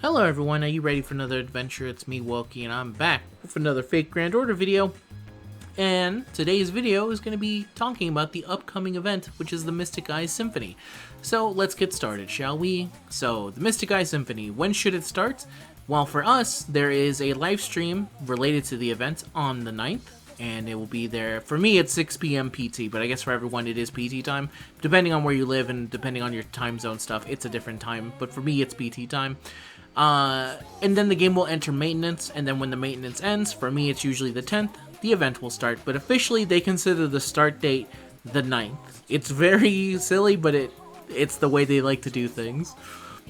Hello everyone, are you ready for another adventure? It's me, Wilkie, and I'm back with another Fate Grand Order video. And today's video is going to be talking about the upcoming event, which is the Mystic Eyes Symphony. So let's get started, shall we? So, the Mystic Eyes Symphony, when should it start? Well, for us, there is a live stream related to the event on the 9th. And it will be there, for me it's 6 p.m. PT, but I guess for everyone it is PT time. Depending on where you live and depending on your time zone stuff, it's a different time. But for me, it's PT time. And then the game will enter maintenance, and then when the maintenance ends, for me it's usually the 10th, the event will start. But officially, they consider the start date the 9th. It's very silly, but it's the way they like to do things.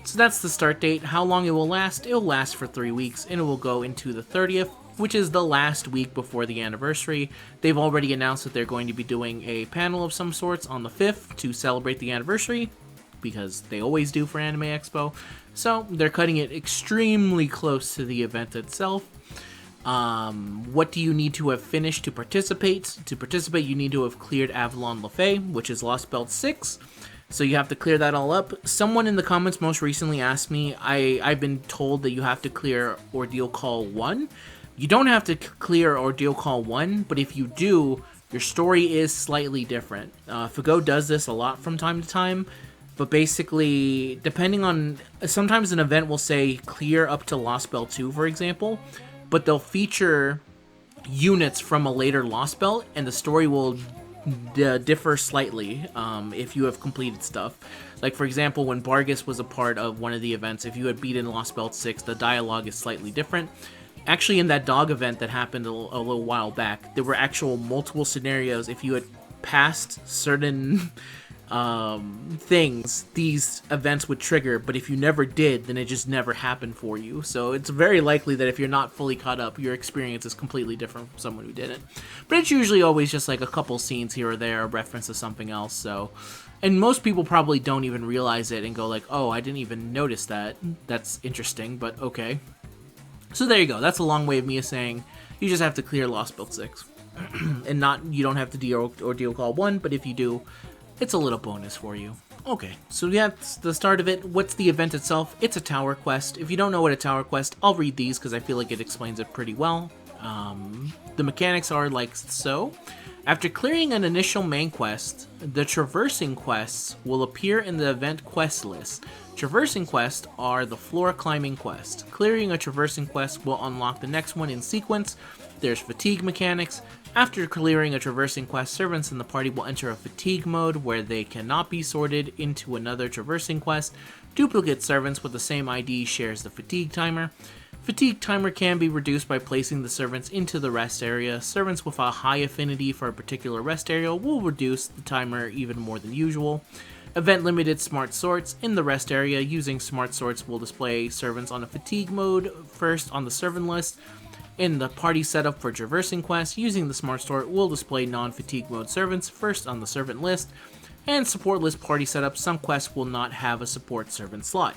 So that's the start date. How long it will last? It will last for 3 weeks, and it will go into the 30th, which is the last week before the anniversary. They've already announced that they're going to be doing a panel of some sorts on the 5th to celebrate the anniversary, because they always do for Anime Expo. So they're cutting it extremely close to the event itself. What do you need to have finished to participate? To participate, you need to have cleared Avalon Lefay, which is Lost Belt 6. So you have to clear that all up. Someone in the comments most recently asked me, I've been told that you have to clear Ordeal Call 1. You don't have to clear Ordeal Call 1, but if you do, your story is slightly different. FGO does this a lot from time to time, but basically, depending on... Sometimes an event will say clear up to Lost Belt 2, for example, but they'll feature units from a later Lost Belt, and the story will differ slightly if you have completed stuff. Like, for example, when Bargus was a part of one of the events, if you had beaten Lost Belt 6, the dialogue is slightly different. Actually, in that dog event that happened a little while back, there were actual multiple scenarios. If you had passed certain things, these events would trigger, but if you never did, then it just never happened for you. So it's very likely that if you're not fully caught up, your experience is completely different from someone who didn't. But it's usually always just like a couple scenes here or there, a reference to something else. So, and most people probably don't even realize it and go like, oh, I didn't even notice that. That's interesting, but okay. So there you go. That's a long way of me saying you just have to clear Lost Belt 6. And you don't have to do Ordeal Call 1, but if you do, it's a little bonus for you. Okay, so that's the start of it. What's the event itself? It's a tower quest. If you don't know what a tower quest, I'll read these because I feel like it explains it pretty well. The mechanics are like so. After clearing an initial main quest, the traversing quests will appear in the event quest list. Traversing quests are the floor climbing quest. Clearing a traversing quest will unlock the next one in sequence. There's fatigue mechanics. After clearing a traversing quest, servants in the party will enter a fatigue mode where they cannot be sorted into another traversing quest. Duplicate servants with the same ID shares the fatigue timer. Fatigue timer can be reduced by placing the servants into the rest area. Servants with a high affinity for a particular rest area will reduce the timer even more than usual. Event limited smart sorts in the rest area. Using smart sorts will display servants on a fatigue mode first on the servant list. In the party setup for traversing quests, using the smart sort will display non-fatigue mode servants first on the servant list. And support list party setup, some quests will not have a support servant slot.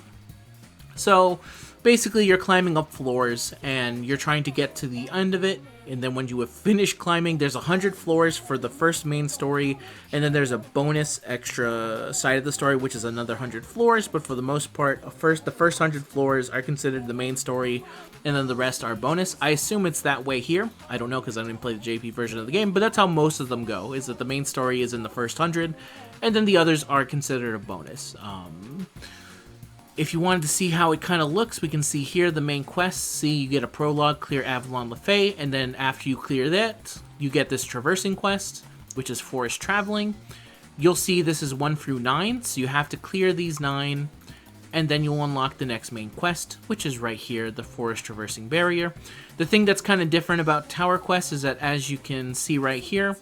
So basically you're climbing up floors and you're trying to get to the end of it, and then when you have finished climbing, there's 100 floors for the first main story, and then there's a bonus extra side of the story which is another 100 floors, but for the most part, the first 100 floors are considered the main story, and then the rest are bonus. I assume it's that way here. I don't know because I didn't play the JP version of the game, but that's how most of them go, is that the main story is in the first 100, and then the others are considered a bonus. If you wanted to see how it kind of looks, we can see here the main quest. See, you get a prologue, clear Avalon Lefay, and then after you clear that, you get this traversing quest, which is forest traveling. You'll see this is 1 through 9, so you have to clear these 9, and then you'll unlock the next main quest, which is right here, the forest traversing barrier. The thing that's kind of different about tower quests is that, as you can see right here,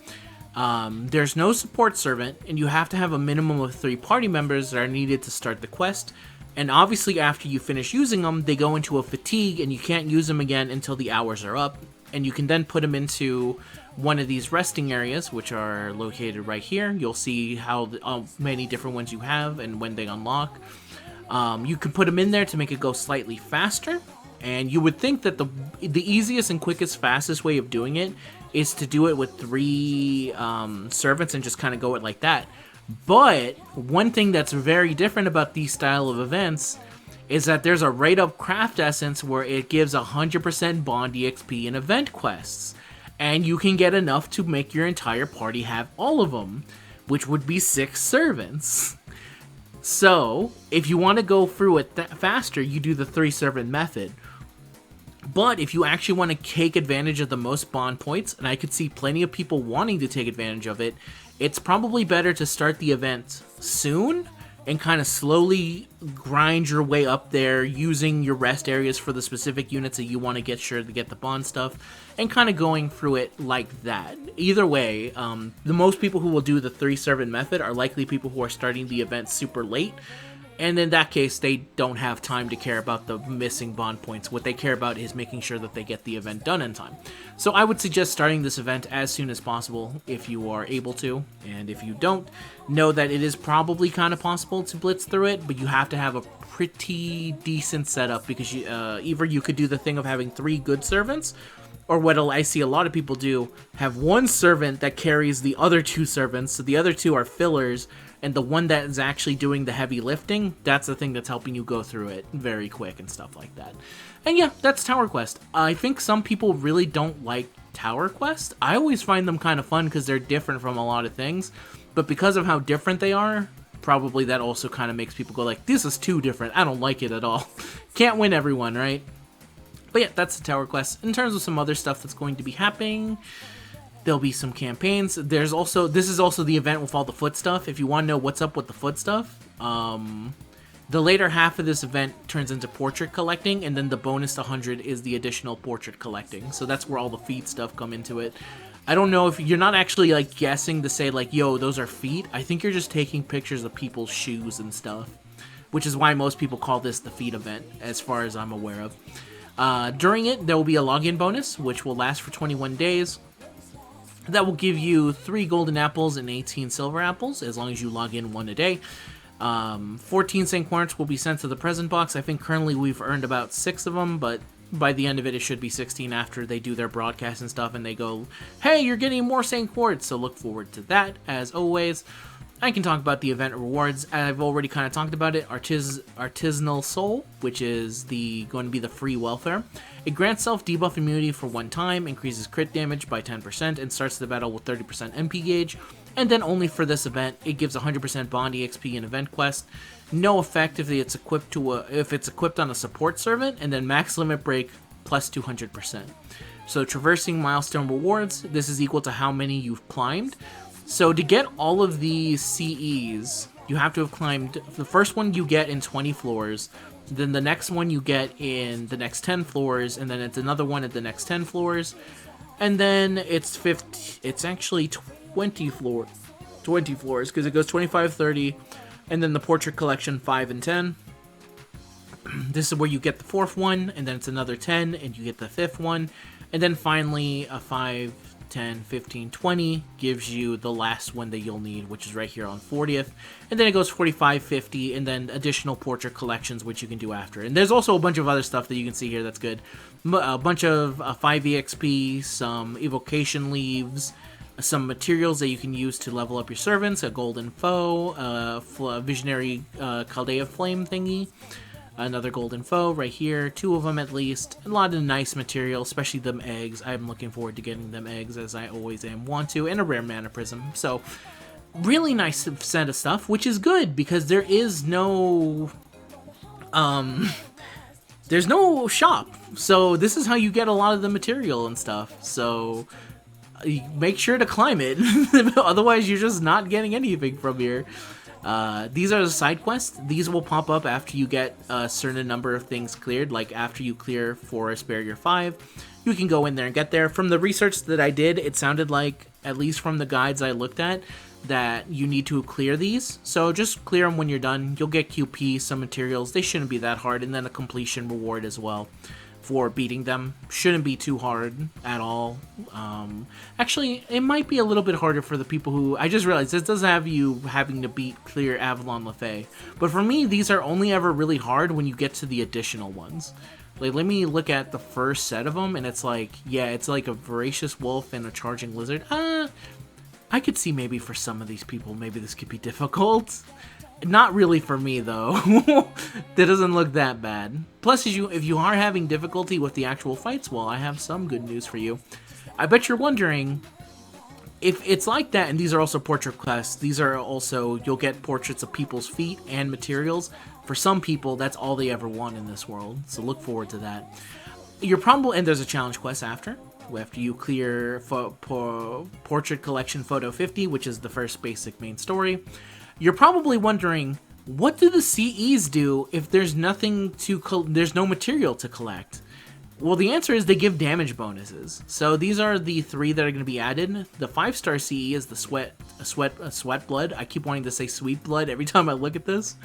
there's no support servant, and you have to have a minimum of 3 party members that are needed to start the quest. And obviously after you finish using them, they go into a fatigue and you can't use them again until the hours are up. And you can then put them into one of these resting areas, which are located right here. You'll see how many different ones you have and when they unlock. You can put them in there to make it go slightly faster. And you would think that the easiest and quickest, fastest way of doing it is to do it with 3 servants and just kind of go it like that. But one thing that's very different about these style of events is that there's a rate-up craft essence where it gives 100% bond EXP in event quests. And you can get enough to make your entire party have all of them, which would be 6 servants. So, if you want to go through it faster, you do the 3 servant method. But if you actually want to take advantage of the most bond points, and I could see plenty of people wanting to take advantage of it, it's probably better to start the event soon and kind of slowly grind your way up there using your rest areas for the specific units that you want to get sure to get the bond stuff, and kind of going through it like that. Either way, the most people who will do the 3 servant method are likely people who are starting the event super late, and in that case, they don't have time to care about the missing bond points. What they care about is making sure that they get the event done in time. So I would suggest starting this event as soon as possible if you are able to, and if you don't, know that it is probably kind of possible to blitz through it, but you have to have a pretty decent setup, because either you could do the thing of having 3 good servants, or what I see a lot of people do, have 1 servant that carries the other 2 servants, so the other 2 are fillers, and the one that is actually doing the heavy lifting, that's the thing that's helping you go through it very quick and stuff like that. And yeah, that's Tower Quest. I think some people really don't like Tower Quest. I always find them kind of fun because they're different from a lot of things, but because of how different they are, probably that also kind of makes people go like, this is too different, I don't like it at all. Can't win everyone, right? But yeah, that's the Tower Quest. In terms of some other stuff that's going to be happening, there'll be some campaigns. This is also the event with all the foot stuff. If you want to know what's up with the foot stuff, the later half of this event turns into portrait collecting, and then the bonus to 100 is the additional portrait collecting. So that's where all the feet stuff come into it. I don't know if you're not actually like guessing to say like, yo, those are feet. I think you're just taking pictures of people's shoes and stuff, which is why most people call this the feet event, as far as I'm aware of. During it, there will be a login bonus, which will last for 21 days. That will give you 3 golden apples and 18 silver apples, as long as you log in 1 a day. 14 St. Quartz will be sent to the present box. I think currently we've earned about 6 of them, but by the end of it, it should be 16 after they do their broadcast and stuff, and they go, hey, you're getting more St. Quartz, so look forward to that, as always. I can talk about the event rewards. I've already kind of talked about it. Artisanal Soul, which is going to be the free welfare. It grants self-debuff immunity for 1 time, increases crit damage by 10%, and starts the battle with 30% MP gauge. And then only for this event, it gives 100% bond EXP in event quest. No effect if it's equipped on a support servant, and then max limit break plus 200%. So traversing milestone rewards, this is equal to how many you've climbed. So to get all of these CEs, you have to have climbed, the first one you get in 20 floors, then the next one you get in the next 10 floors, and then it's another one at the next 10 floors, and then it's actually 20 floors, because it goes 25, 30, and then the portrait collection 5 and 10. This is where you get the 4th one, and then it's another 10, and you get the 5th one, and then finally a 5, 10, 15, 20 gives you the last one that you'll need, which is right here on 40th, and then it goes 45, 50, and then additional portrait collections, which you can do after. And there's also a bunch of other stuff that you can see here that's good. A bunch of 5 EXP, some evocation leaves, some materials that you can use to level up your servants, a golden foe, a visionary Chaldea flame thingy, another golden foe right here, 2 of them at least. A lot of nice material, especially them eggs. I'm looking forward to getting them eggs, as I always want to, and a rare mana prism. So really nice set of stuff, which is good because there is no there's no shop. So this is how you get a lot of the material and stuff. So make sure to climb it. Otherwise you're just not getting anything from here. These are the side quests. These will pop up after you get a certain number of things cleared, like after you clear Forest Barrier 5. You can go in there and get there. From the research that I did, it sounded like, at least from the guides I looked at, that you need to clear these. So just clear them when you're done. You'll get QP, some materials. They shouldn't be that hard, and then a completion reward as well for beating them. Shouldn't be too hard at all. Actually, it might be a little bit harder for the people who... I just realized this does have you having to clear Avalon Lefay. But for me, these are only ever really hard when you get to the additional ones. Like, let me look at the first set of them, and it's like, yeah, it's like a voracious wolf and a charging lizard. I could see maybe for some of these people, maybe this could be difficult. Not really for me, though. That doesn't look that bad. Plus, if you are having difficulty with the actual fights, well, I have some good news for you. I bet you're wondering, if it's like that, and these are also portrait quests, these are also, you'll get portraits of people's feet and materials. For some people, that's all they ever want in this world, so look forward to that. You're probably, and there's a challenge quest after you clear Portrait Collection Photo 50, which is the first basic main story. You're probably wondering, what do the CEs do if there's nothing there's no material to collect? Well, the answer is they give damage bonuses. So these are the 3 that are going to be added. The 5-star CE is the sweat blood. I keep wanting to say sweet blood every time I look at this.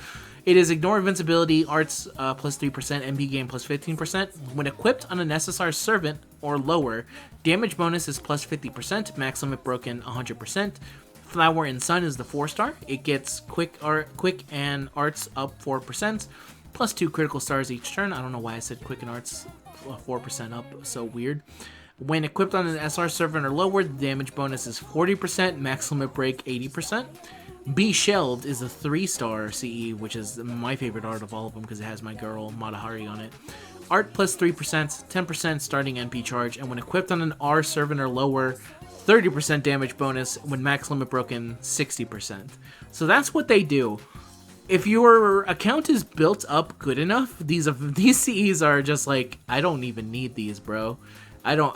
It is ignore invincibility, arts plus 3%, MP gain plus 15%. When equipped on an SSR servant or lower, damage bonus is plus 50%, max limit broken 100%. Flower and Sun is the 4-star. It gets quick and arts up 4%, plus 2 critical stars each turn. I don't know why I said quick and arts 4% up, so weird. When equipped on an SR servant or lower, the damage bonus is 40%, max limit break 80%. Be Shelved is a 3-star CE, which is my favorite art of all of them because it has my girl Matahari on it. Art plus 3%, 10% starting NP charge, and when equipped on an R servant or lower, 30% damage bonus. When max limit broken, 60%. So that's what they do. If your account is built up good enough, these CEs are just like, I don't even need these, bro. I don't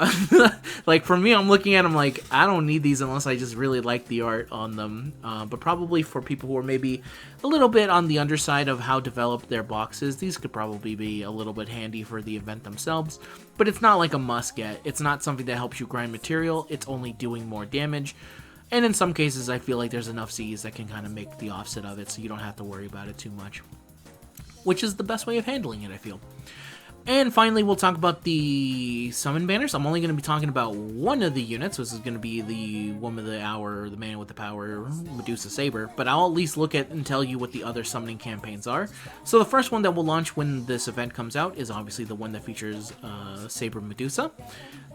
like, for me, I'm looking at them like, I don't need these unless I just really like the art on them. But probably for people who are maybe a little bit on the underside of how developed their boxes, these could probably be a little bit handy for the event themselves. But it's not like a must get. It's not something that helps you grind material. It's only doing more damage. And in some cases, I feel like there's enough Cs that can kind of make the offset of it, so you don't have to worry about it too much. Which is the best way of handling it, I feel. And finally, we'll talk about the summon banners. I'm only going to be talking about one of the units, which is going to be the Woman of the Hour, or the Man with the Power, Medusa Saber. But I'll at least look at and tell you what the other summoning campaigns are. So the first one that will launch when this event comes out is obviously the one that features Saber Medusa.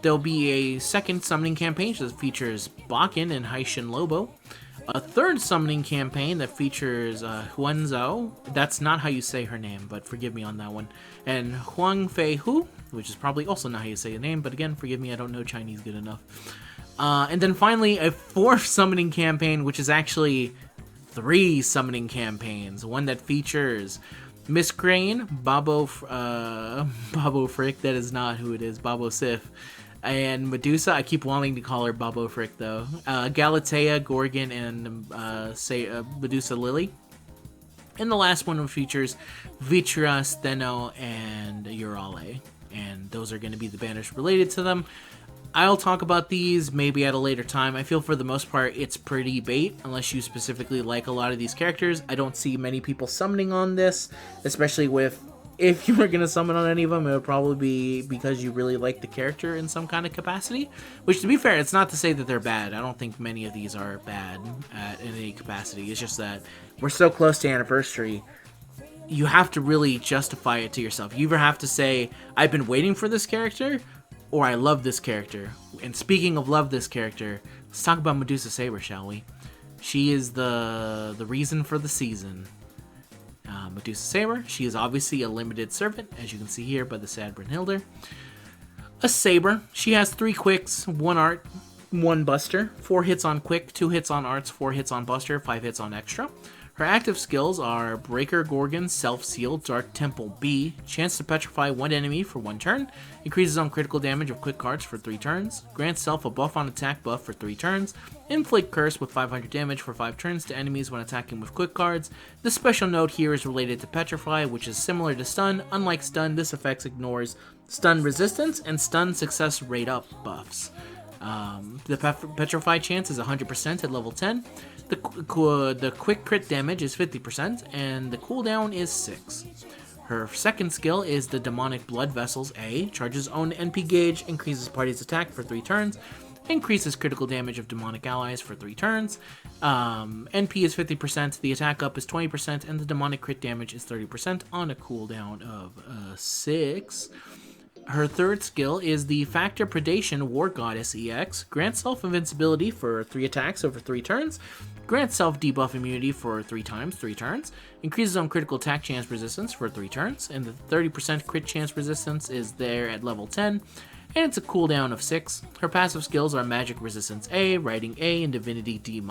There'll be a second summoning campaign that features Bakken and Haishin Lobo. A third summoning campaign that features Huanzhou. That's not how you say her name, but forgive me on that one. And Huang Fei Hu, which is probably also not how you say the name, but again, forgive me, I don't know Chinese good enough. And then finally, a fourth summoning campaign, which is actually 3 summoning campaigns. One that features Miss Crane, Babo Frick, that is not who it is, Babo Sif. And Medusa, I keep wanting to call her Babo Frick though. Galatea, Gorgon, and Medusa Lily. And the last one features Vitra, Steno, and Urale. And those are going to be the banners related to them. I'll talk about these maybe at a later time. I feel for the most part it's pretty bait, unless you specifically like a lot of these characters. I don't see many people summoning on this, especially with, if you were going to summon on any of them, it would probably be because you really like the character in some kind of capacity. Which, to be fair, it's not to say that they're bad. I don't think many of these are bad in any capacity. It's just that we're so close to anniversary, you have to really justify it to yourself. You either have to say, I've been waiting for this character, or I love this character. And speaking of love this character, let's talk about Medusa Saber, shall we? She is the reason for the season. Medusa Saber, she is obviously a limited servant, as you can see here by the sad Brynhilder. A Saber, she has 3 quicks, 1 art, 1 buster, 4 hits on quick, 2 hits on arts, 4 hits on buster, 5 hits on extra. Her active skills are Breaker Gorgon, Self-Seal, Dark Temple B, chance to petrify 1 enemy for 1 turn, increases on critical damage of quick cards for 3 turns, grants self a buff on attack buff for 3 turns, inflict curse with 500 damage for 5 turns to enemies when attacking with quick cards. The special note here is related to petrify, which is similar to stun. Unlike stun, this effect ignores stun resistance and stun success rate up buffs. The petrify chance is 100% at level 10. The quick crit damage is 50%, and the cooldown is 6. Her second skill is the Demonic Blood Vessels A, charges own NP gauge, increases party's attack for 3 turns, increases critical damage of demonic allies for 3 turns. NP is 50%, the attack up is 20%, and the demonic crit damage is 30% on a cooldown of 6. Her third skill is the Factor Predation War Goddess EX. Grants self-invincibility for 3 attacks over 3 turns. Grants self-debuff immunity for 3 times, 3 turns. Increases on critical attack chance resistance for 3 turns. And the 30% crit chance resistance is there at level 10. And it's a cooldown of 6. Her passive skills are Magic Resistance A, Writing A, and Divinity D-.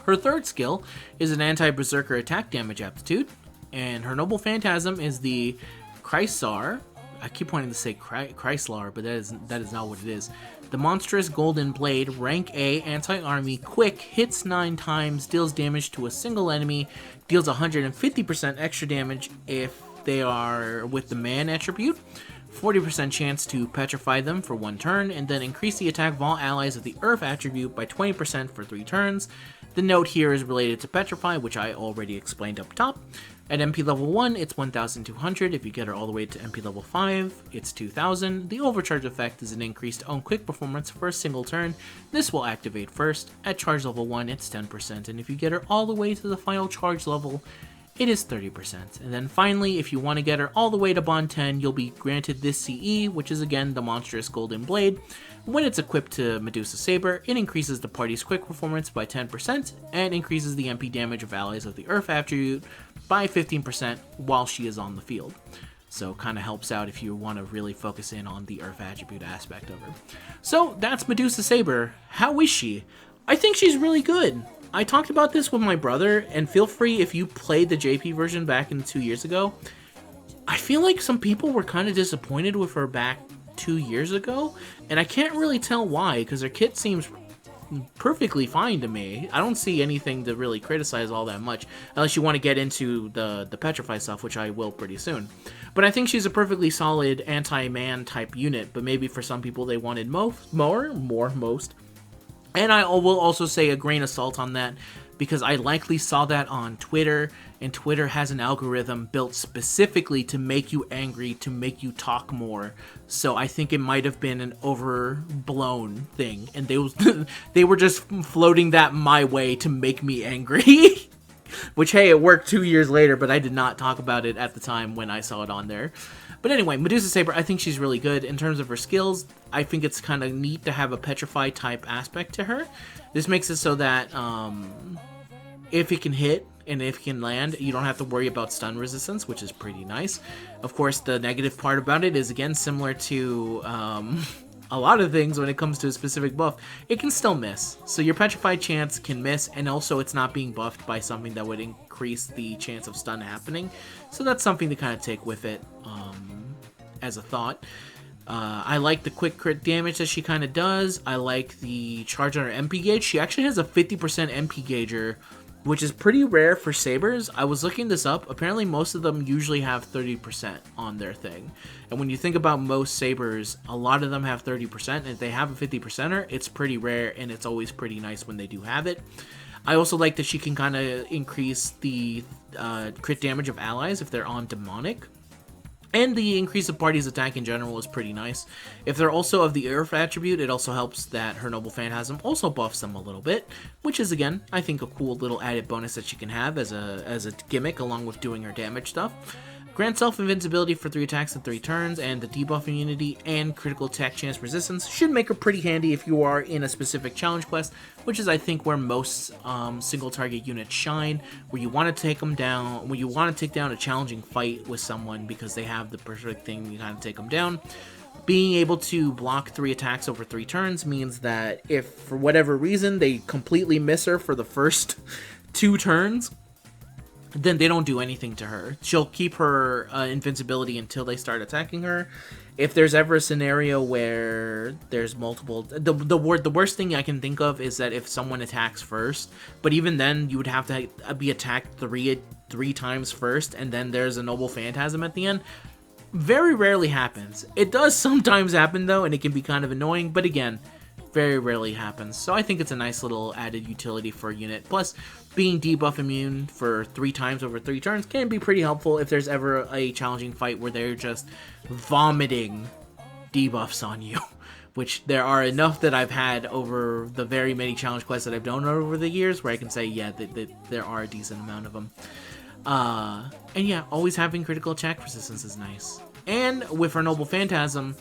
Her third skill is an anti-berserker attack damage aptitude. And her Noble Phantasm is the Chrysar. I keep wanting to say Chrysler, but that is not what it is. The Monstrous Golden Blade, rank A, anti-army, quick, hits 9 times, deals damage to a single enemy, deals 150% extra damage if they are with the man attribute, 40% chance to petrify them for 1 turn, and then increase the attack of all allies of the Earth attribute by 20% for 3 turns. The note here is related to petrify, which I already explained up top. At MP level 1, it's 1,200. If you get her all the way to MP level 5, it's 2,000. The overcharge effect is an increased own quick performance for a single turn. This will activate first. At charge level 1, it's 10%. And if you get her all the way to the final charge level, it is 30%. And then finally, if you want to get her all the way to bond 10, you'll be granted this CE, which is again the Monstrous Golden Blade. When it's equipped to Medusa Saber, it increases the party's quick performance by 10% and increases the MP damage of allies of the Earth attribute by 15% while she is on the field. So kind of helps out if you want to really focus in on the Earth attribute aspect of her. So that's Medusa Saber. How is she? I think she's really good. I talked about this with my brother, and feel free if you played the JP version back in 2 years ago. I feel like some people were kind of disappointed with her back 2 years ago, and I can't really tell why, because her kit seems perfectly fine to me. I don't see anything to really criticize all that much, unless you want to get into the Petrify stuff, which I will pretty soon. But I think she's a perfectly solid anti-man type unit, but maybe for some people they wanted most. And I will also say a grain of salt on that, because I likely saw that on Twitter, and Twitter has an algorithm built specifically to make you angry, to make you talk more. So I think it might have been an overblown thing, and they were just floating that my way to make me angry. Which, hey, it worked 2 years later, but I did not talk about it at the time when I saw it on there. But anyway, Medusa Saber, I think she's really good. In terms of her skills, I think it's kind of neat to have a Petrify type aspect to her. This makes it so that if it can hit and if it can land, you don't have to worry about stun resistance, which is pretty nice. Of course, the negative part about it is, again, similar to a lot of things when it comes to a specific buff. It can still miss. So your Petrified chance can miss, and also it's not being buffed by something that would increase the chance of stun happening. So that's something to kind of take with it as a thought. I like the quick crit damage that she kind of does. I like the charge on her MP gauge. She actually has a 50% MP gauger, which is pretty rare for sabers. I was looking this up. Apparently most of them usually have 30% on their thing. And when you think about most sabers, a lot of them have 30%. And if they have a 50%er, it's pretty rare, and it's always pretty nice when they do have it. I also like that she can kind of increase the crit damage of allies if they're on demonic. And the increase of party's attack in general is pretty nice. If they're also of the Earth attribute, it also helps that her Noble Phantasm also buffs them a little bit, which is, again, I think a cool little added bonus that she can have as a gimmick along with doing her damage stuff. Grant self-invincibility for 3 attacks in 3 turns, and the debuff immunity and critical attack chance resistance should make her pretty handy if you are in a specific challenge quest, which is, I think, where most single-target units shine, where you want to take them down, where you want to take down a challenging fight with someone because they have the perfect thing to kind of take them down. Being able to block 3 attacks over 3 turns means that if, for whatever reason, they completely miss her for the first 2 turns, then they don't do anything to her. She'll keep her invincibility until they start attacking her. If there's ever a scenario where there's multiple... The worst thing I can think of is that if someone attacks first, but even then, you would have to be attacked three times first, and then there's a Noble Phantasm at the end. Very rarely happens. It does sometimes happen, though, and it can be kind of annoying, but again, very rarely happens. So I think it's a nice little added utility for a unit. Plus, being debuff immune for 3 times over 3 turns can be pretty helpful if there's ever a challenging fight where they're just vomiting debuffs on you. Which there are enough that I've had over the very many challenge quests that I've done over the years where I can say, yeah, that there are a decent amount of them. And yeah, always having critical attack resistance is nice. And with her Noble Phantasm,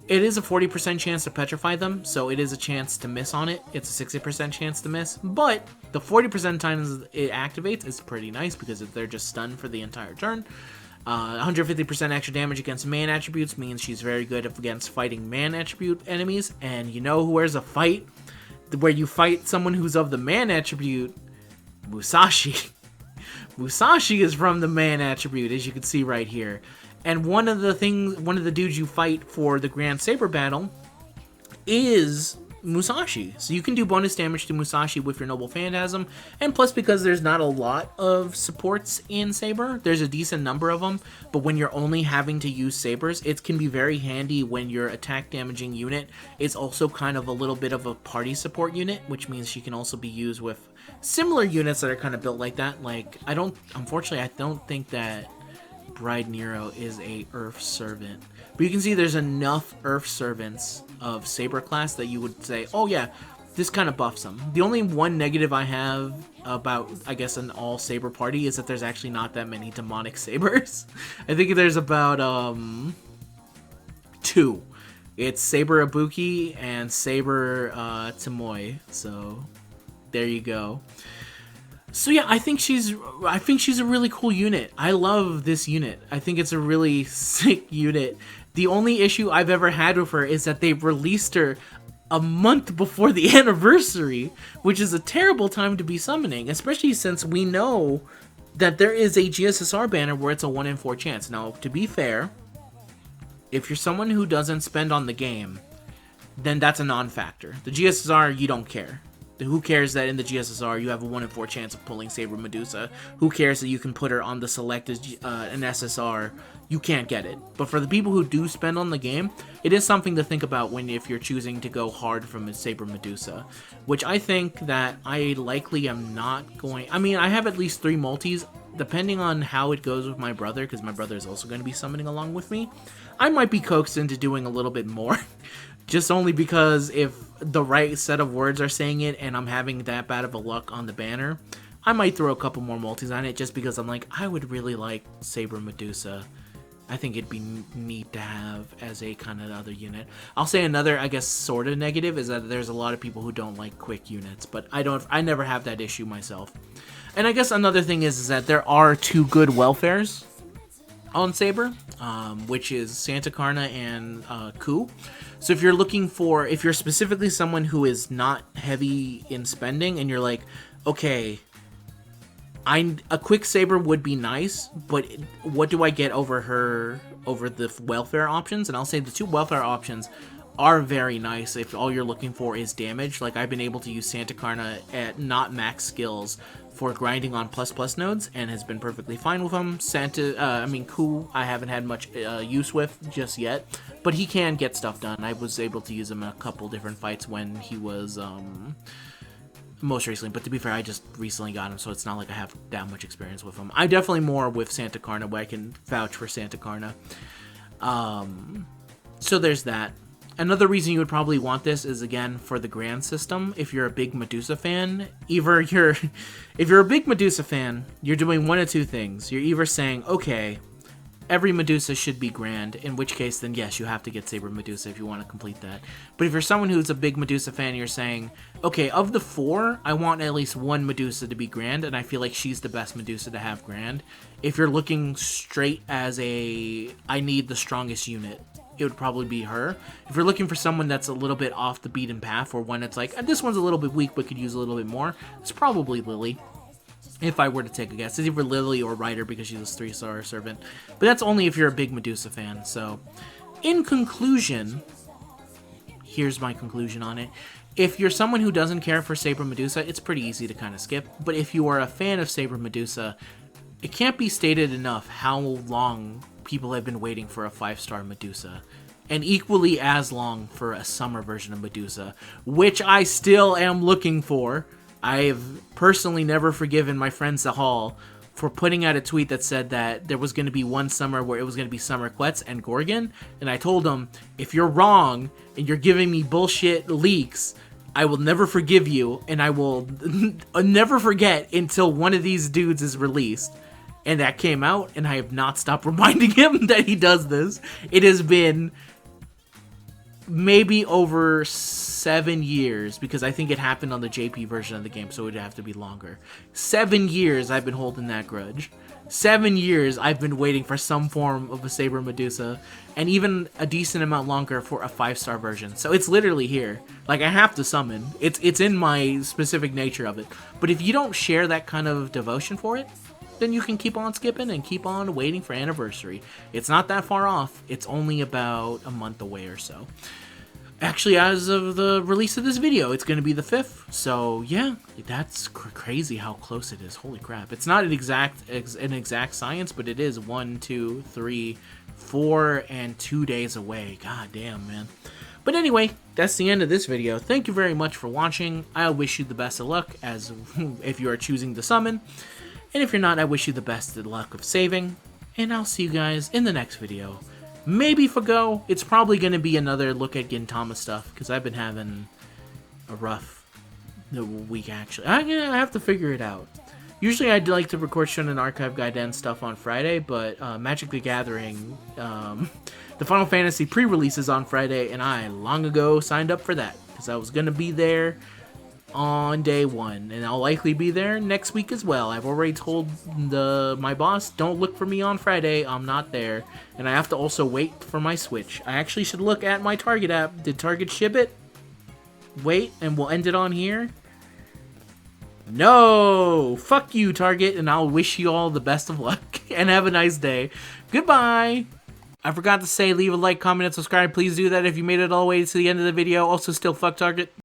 it is a 40% chance to petrify them, so it is a chance to miss on it. It's a 60% chance to miss, but the 40% times it activates is pretty nice because they're just stunned for the entire turn. 150% extra damage against man attributes means she's very good against fighting man attribute enemies, and you know where's a fight where you fight someone who's of the man attribute? Musashi. Musashi is from the man attribute, as you can see right here. And one of the dudes you fight for the Grand Saber battle is Musashi. So you can do bonus damage to Musashi with your Noble Phantasm. And plus, because there's not a lot of supports in Saber, there's a decent number of them. But when you're only having to use Sabers, it can be very handy when your attack damaging unit is also kind of a little bit of a party support unit, which means she can also be used with similar units that are kind of built like that. Like, unfortunately, I don't think that Bride Nero is a Earth Servant. But you can see there's enough Earth Servants of Saber class that you would say, oh yeah, this kind of buffs them. The only one negative I have about, I guess, an all Saber party is that there's actually not that many demonic Sabers. I think there's about 2. It's Saber Ibuki and Saber Tomoe. So there you go. So yeah, I think she's a really cool unit. I love this unit. I think it's a really sick unit. The only issue I've ever had with her is that they released her a month before the anniversary, which is a terrible time to be summoning, especially since we know that there is a GSSR banner where it's a 1 in 4 chance. Now, to be fair, if you're someone who doesn't spend on the game, then that's a non-factor. The GSSR, you don't care. Who cares that in the GSSR you have a 1 in 4 chance of pulling Saber Medusa? Who cares that you can put her on the select as an SSR? You can't get it. But for the people who do spend on the game, it is something to think about if you're choosing to go hard from a Saber Medusa. Which I think that I likely am not going... I mean, I have at least 3 multis. Depending on how it goes with my brother, because my brother is also going to be summoning along with me, I might be coaxed into doing a little bit more. Just only because if the right set of words are saying it and I'm having that bad of a luck on the banner, I might throw a couple more multis on it just because I'm like, I would really like Saber Medusa. I think it'd be neat to have as a kind of other unit. I'll say another, I guess, sort of negative is that there's a lot of people who don't like quick units, but I never have that issue myself. And I guess another thing is that there are 2 good welfares on Saber, which is Santa Carna and Ku. So if you're specifically someone who is not heavy in spending and you're like, okay, a quick Saber would be nice, but what do I get over the welfare options? And I'll say the 2 welfare options are very nice if all you're looking for is damage. Like, I've been able to use Santa Carna at not max skills for grinding on ++ nodes and has been perfectly fine with them. Ku, I haven't had much use with just yet, but he can get stuff done. I was able to use him in a couple different fights when he was most recently, but to be fair, I just recently got him, so it's not like I have that much experience with him. I definitely more with Santa Carna, but I can vouch for Santa Carna. So there's that. Another reason you would probably want this is, again, for the Grand system. If you're a big Medusa fan, if you're a big Medusa fan, you're doing one of 2 things. You're either saying, okay, every Medusa should be Grand, in which case, then yes, you have to get Saber Medusa if you want to complete that. But if you're someone who's a big Medusa fan, you're saying, okay, of the 4, I want at least 1 Medusa to be Grand, and I feel like she's the best Medusa to have Grand. If you're looking straight as I need the strongest unit, it would probably be her. If you're looking for someone that's a little bit off the beaten path, or one that's like, this one's a little bit weak but could use a little bit more, it's probably Lily. If I were to take a guess, it's either Lily or Ryder because she's a 3-star servant. But that's only if you're a big Medusa fan. So, in conclusion, here's my conclusion on it. If you're someone who doesn't care for Saber Medusa, it's pretty easy to kind of skip. But if you are a fan of Saber Medusa, it can't be stated enough how long people have been waiting for a 5-star Medusa. And equally as long for a summer version of Medusa, which I still am looking for. I've personally never forgiven my friend Zahal for putting out a tweet that said that there was going to be one summer where it was going to be Summer Quetz and Gorgon. And I told him, if you're wrong and you're giving me bullshit leaks, I will never forgive you, and I will never forget until one of these dudes is released. And that came out, and I have not stopped reminding him that he does this. It has been maybe over 7 years, because I think it happened on the JP version of the game, so it would have to be longer. 7 years I've been holding that grudge. 7 years I've been waiting for some form of a Saber Medusa, and even a decent amount longer for a 5-star version. So it's literally here. Like, I have to summon. It's in my specific nature of it. But if you don't share that kind of devotion for it, then you can keep on skipping and keep on waiting for Anniversary. It's not that far off. It's only about a month away or so. Actually, as of the release of this video, it's going to be the 5th. So, yeah, that's crazy how close it is. Holy crap. It's not an exact science, but it is 1, 2, 3, 4, and 2 days away. God damn, man. But anyway, that's the end of this video. Thank you very much for watching. I wish you the best of luck as if you are choosing to summon. And if you're not, I wish you the best of luck of saving. And I'll see you guys in the next video. Maybe FGO. It's probably going to be another look at Gintama stuff, because I've been having a rough week, actually. I have to figure it out. Usually I'd like to record Shonen Archive Gaiden stuff on Friday, but Magic the Gathering, the Final Fantasy pre-release is on Friday, and I long ago signed up for that, because I was going to be there on day 1, and I'll likely be there next week as well. I've already told my boss, don't look for me on Friday, I'm not there, and I have to also wait for my Switch. I actually should look at my Target app. Did Target ship it? Wait, and we'll end it on here? No! Fuck you, Target, and I'll wish you all the best of luck, and have a nice day. Goodbye! I forgot to say, leave a like, comment, and subscribe. Please do that if you made it all the way to the end of the video. Also, still fuck Target.